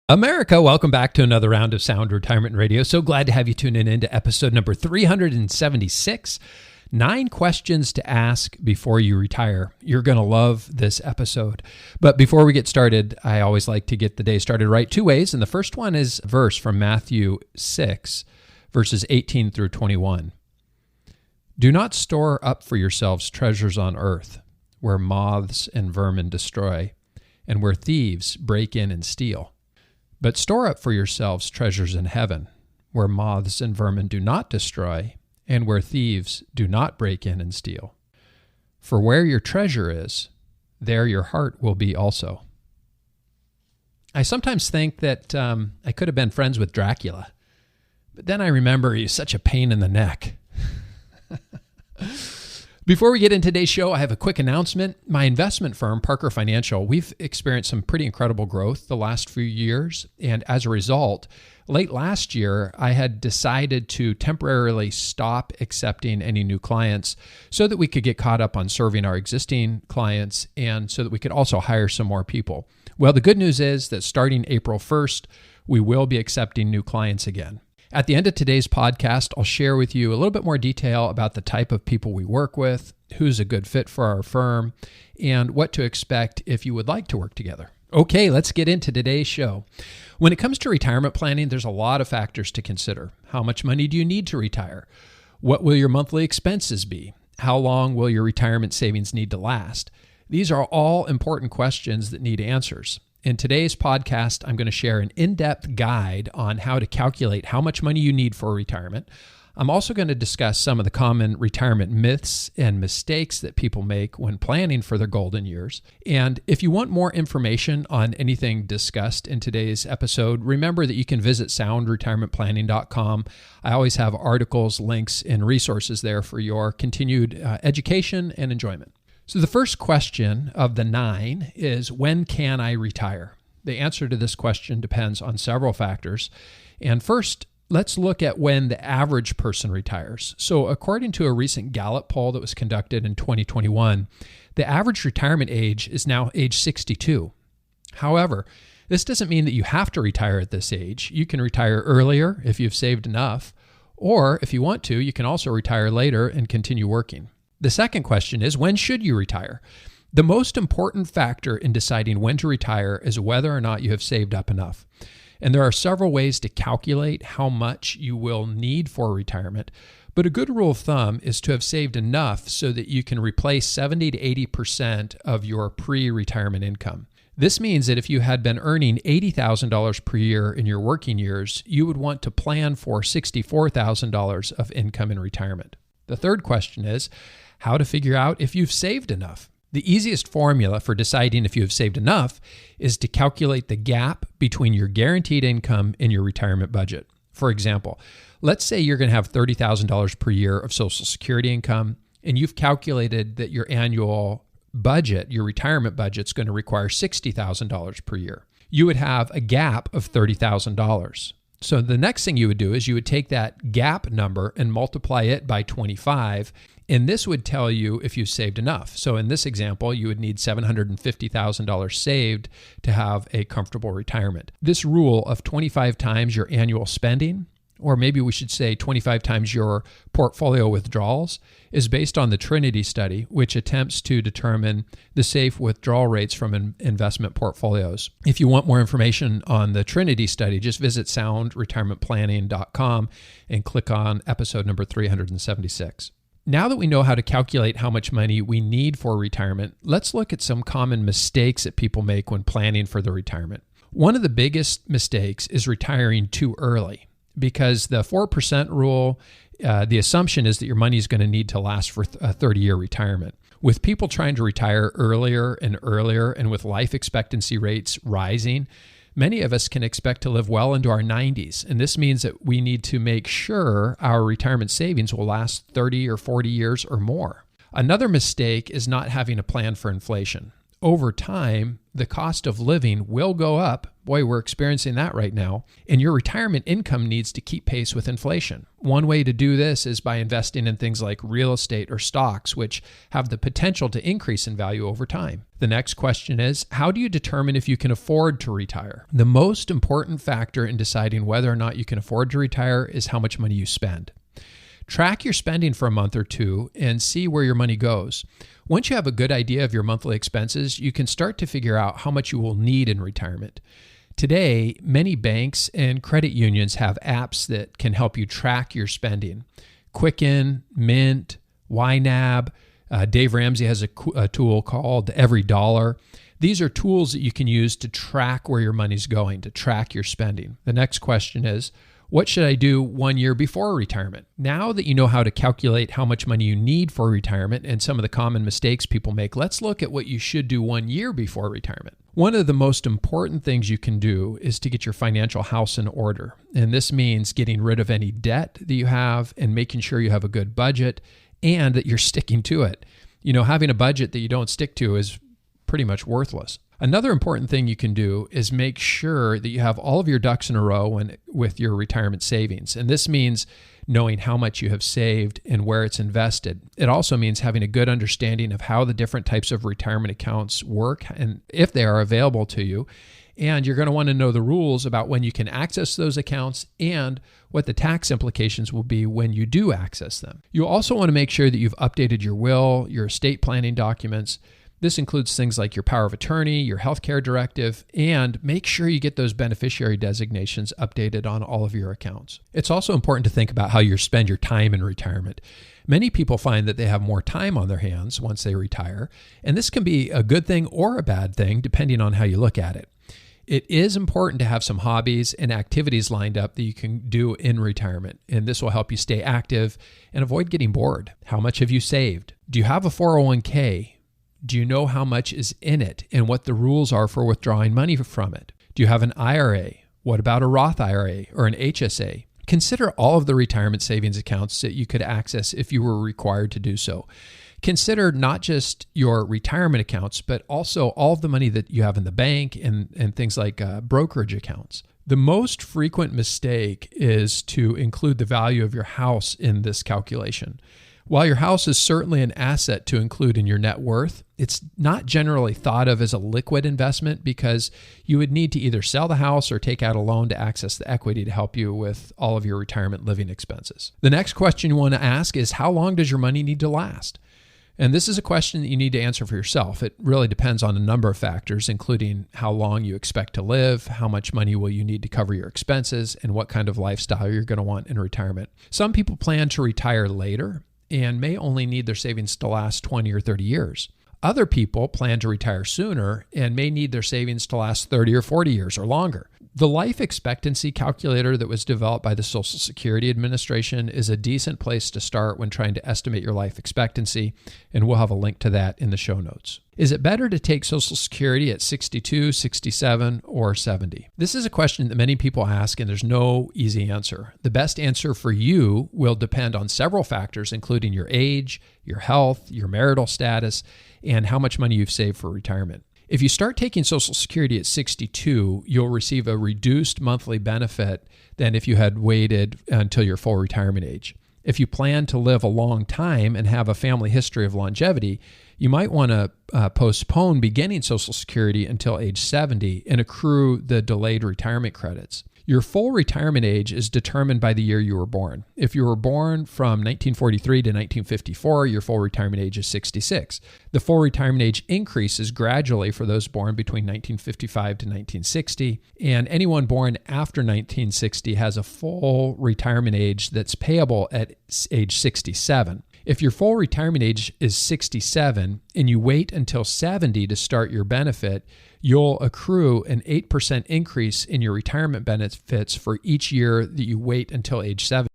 America, welcome back to another round of Sound Retirement Radio. So glad to have you tune in to episode number 376, 9 questions to ask before you retire. You're going to love this episode. But before we get started, I always like to get the day started right 2 ways. And the first one is a verse from Matthew 6, verses 18 through 21. Do not store up for yourselves treasures on earth, where moths and vermin destroy, and where thieves break in and steal. But store up for yourselves treasures in heaven, where moths and vermin do not destroy, and where thieves do not break in and steal. For where your treasure is, there your heart will be also. I sometimes think that I could have been friends with Dracula, but then I remember he's such a pain in the neck. Before we get into today's show, I have a quick announcement. My investment firm, Parker Financial, we've experienced some pretty incredible growth the last few years. And as a result, late last year, I had decided to temporarily stop accepting any new clients so that we could get caught up on serving our existing clients and so that we could also hire some more people. Well, the good news is that starting April 1st, we will be accepting new clients again. At the end of today's podcast, I'll share with you a little bit more detail about the type of people we work with, who's a good fit for our firm, and what to expect if you would like to work together. Okay, let's get into today's show. When it comes to retirement planning, there's a lot of factors to consider. How much money do you need to retire? What will your monthly expenses be? How long will your retirement savings need to last? These are all important questions that need answers. In today's podcast, I'm going to share an in-depth guide on how to calculate how much money you need for retirement. I'm also going to discuss some of the common retirement myths and mistakes that people make when planning for their golden years. And if you want more information on anything discussed in today's episode, remember that you can visit soundretirementplanning.com. I always have articles, links, and resources there for your continued education and enjoyment. So the first question of the 9 is, when can I retire? The answer to this question depends on several factors. And first, let's look at when the average person retires. So according to a recent Gallup poll that was conducted in 2021, the average retirement age is now age 62. However, this doesn't mean that you have to retire at this age. You can retire earlier if you've saved enough, or if you want to, you can also retire later and continue working. The second question is, when should you retire? The most important factor in deciding when to retire is whether or not you have saved up enough. And there are several ways to calculate how much you will need for retirement, but a good rule of thumb is to have saved enough so that you can replace 70 to 80% of your pre-retirement income. This means that if you had been earning $80,000 per year in your working years, you would want to plan for $64,000 of income in retirement. The third question is how to figure out if you've saved enough. The easiest formula for deciding if you have saved enough is to calculate the gap between your guaranteed income and your retirement budget. For example, let's say you're going to have $30,000 per year of Social Security income, and you've calculated that your annual budget, your retirement budget, is going to require $60,000 per year. You would have a gap of $30,000. So the next thing you would do is you would take that gap number and multiply it by 25, and this would tell you if you've saved enough. So in this example, you would need $750,000 saved to have a comfortable retirement. This rule of 25 times your annual spending, or maybe we should say 25 times your portfolio withdrawals, is based on the Trinity study, which attempts to determine the safe withdrawal rates from investment portfolios. If you want more information on the Trinity study, just visit soundretirementplanning.com and click on episode number 376. Now that we know how to calculate how much money we need for retirement, let's look at some common mistakes that people make when planning for their retirement. One of the biggest mistakes is retiring too early, because the 4% rule, the assumption is that your money is going to need to last for a 30-year retirement. With people trying to retire earlier and with life expectancy rates rising, many of us can expect to live well into our 90s. And this means that we need to make sure our retirement savings will last 30 or 40 years or more. Another mistake is not having a plan for inflation. Over time, the cost of living will go up. Boy, we're experiencing that right now. And your retirement income needs to keep pace with inflation. One way to do this is by investing in things like real estate or stocks, which have the potential to increase in value over time. The next question is, how do you determine if you can afford to retire? The most important factor in deciding whether or not you can afford to retire is how much money you spend. Track your spending for a month or two and see where your money goes. Once you have a good idea of your monthly expenses, you can start to figure out how much you will need in retirement. Today, many banks and credit unions have apps that can help you track your spending. Quicken, Mint, YNAB, Dave Ramsey has a tool called Every Dollar. These are tools that you can use to track where your money's going, to track your spending. The next question is, what should I do 1 year before retirement? Now that you know how to calculate how much money you need for retirement and some of the common mistakes people make, let's look at what you should do 1 year before retirement. One of the most important things you can do is to get your financial house in order. And this means getting rid of any debt that you have and making sure you have a good budget and that you're sticking to it. You know, having a budget that you don't stick to is pretty much worthless. Another important thing you can do is make sure that you have all of your ducks in a row with your retirement savings. And this means knowing how much you have saved and where it's invested. It also means having a good understanding of how the different types of retirement accounts work and if they are available to you. And you're going to want to know the rules about when you can access those accounts and what the tax implications will be when you do access them. You also want to make sure that you've updated your will, your estate planning documents. This includes things like your power of attorney, your healthcare directive, and make sure you get those beneficiary designations updated on all of your accounts. It's also important to think about how you spend your time in retirement. Many people find that they have more time on their hands once they retire, and this can be a good thing or a bad thing depending on how you look at it. It is important to have some hobbies and activities lined up that you can do in retirement, and this will help you stay active and avoid getting bored. How much have you saved? Do you have a 401k? Do you know how much is in it and what the rules are for withdrawing money from it? Do you have an IRA? What about a Roth IRA or an HSA? Consider all of the retirement savings accounts that you could access if you were required to do so. Consider not just your retirement accounts, but also all of the money that you have in the bank and things like brokerage accounts. The most frequent mistake is to include the value of your house in this calculation. While your house is certainly an asset to include in your net worth, it's not generally thought of as a liquid investment because you would need to either sell the house or take out a loan to access the equity to help you with all of your retirement living expenses. The next question you want to ask is, how long does your money need to last? And this is a question that you need to answer for yourself. It really depends on a number of factors, including how long you expect to live, how much money will you need to cover your expenses, and what kind of lifestyle you're going to want in retirement. Some people plan to retire later and may only need their savings to last 20 or 30 years. Other people plan to retire sooner and may need their savings to last 30 or 40 years or longer. The life expectancy calculator that was developed by the Social Security Administration is a decent place to start when trying to estimate your life expectancy, and we'll have a link to that in the show notes. Is it better to take Social Security at 62, 67, or 70? This is a question that many people ask, and there's no easy answer. The best answer for you will depend on several factors, including your age, your health, your marital status, and how much money you've saved for retirement. If you start taking Social Security at 62, you'll receive a reduced monthly benefit than if you had waited until your full retirement age. If you plan to live a long time and have a family history of longevity, you might want to postpone beginning Social Security until age 70 and accrue the delayed retirement credits. Your full retirement age is determined by the year you were born. If you were born from 1943 to 1954, your full retirement age is 66. The full retirement age increases gradually for those born between 1955 to 1960, and anyone born after 1960 has a full retirement age that's payable at age 67. If your full retirement age is 67 and you wait until 70 to start your benefit, you'll accrue an 8% increase in your retirement benefits for each year that you wait until age 70.